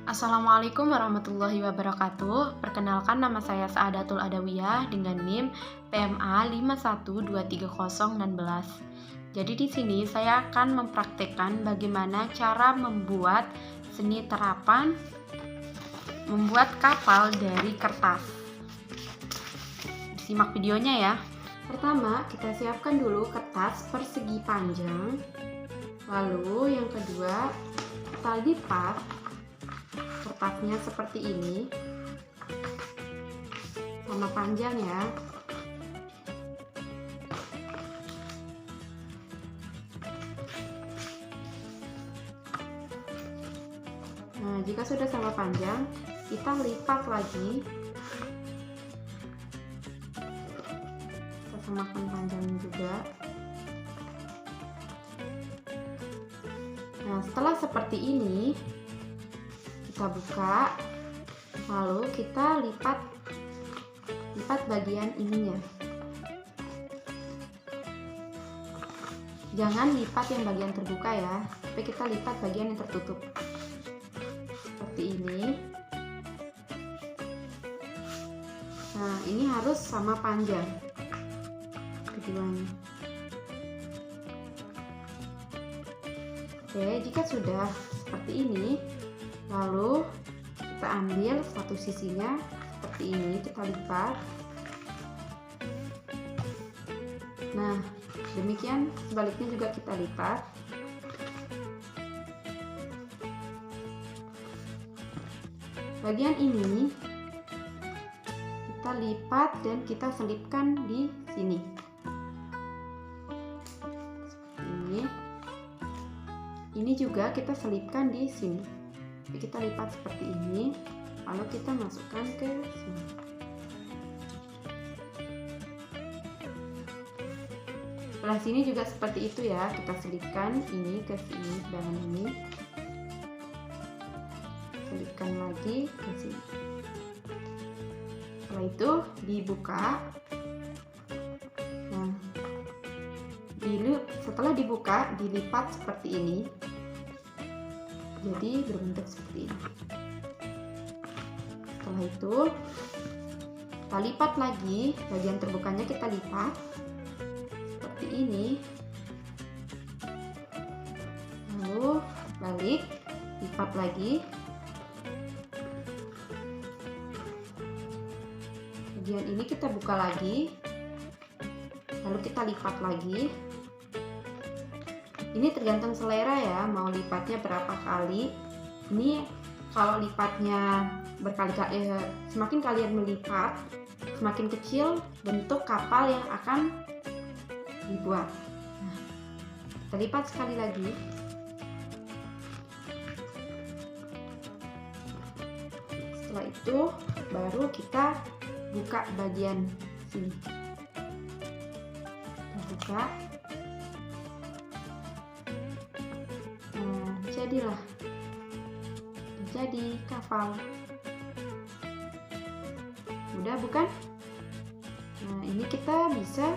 Assalamualaikum warahmatullahi wabarakatuh. Perkenalkan, nama saya Saadatul Adawiyah dengan NIM PMA 5123016. Jadi di sini saya akan mempraktekkan bagaimana cara membuat seni terapan membuat kapal dari kertas. Simak videonya ya. Pertama, kita siapkan dulu kertas persegi panjang. Lalu yang kedua, kita lipat kertasnya seperti ini sama panjang ya. Nah, jika sudah sama panjang, kita lipat lagi. Kita samakan panjang juga. Nah, setelah seperti ini, kita buka, lalu kita lipat bagian ininya. Jangan lipat yang bagian terbuka ya, tapi kita lipat bagian yang tertutup seperti ini. Nah, ini harus sama panjang keduanya. Oke, jika sudah seperti ini, lalu kita ambil satu sisinya seperti ini, kita lipat. Nah, demikian sebaliknya juga kita lipat. Bagian ini kita lipat dan kita selipkan di sini. Seperti ini juga kita selipkan di sini. Kita lipat seperti ini, lalu kita masukkan ke sini. Sebelah sini juga seperti itu ya, kita selipkan ini ke sini, bagian ini. Selipkan lagi ke sini. Setelah itu dibuka. Nah, setelah dibuka, dilipat seperti ini. Jadi berbentuk seperti ini. Setelah itu kita lipat lagi, bagian terbukanya kita lipat seperti ini. Lalu balik, lipat lagi. Bagian ini kita buka lagi, lalu kita lipat lagi. Ini tergantung selera ya, mau lipatnya berapa kali. Ini kalau lipatnya berkali-kali, semakin kalian melipat, semakin kecil bentuk kapal yang akan dibuat. Nah, kita lipat sekali lagi. Setelah itu baru kita buka bagian sini. Kita buka. Jadilah jadi kapal. Mudah bukan? Nah, ini kita bisa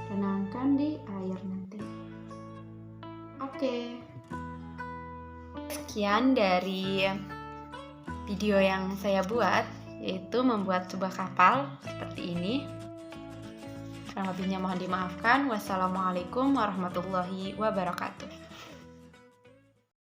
renangkan di air nanti. Oke, sekian dari video yang saya buat, yaitu membuat sebuah kapal seperti ini. Kurang lebihnya mohon dimaafkan. Wassalamualaikum warahmatullahi wabarakatuh.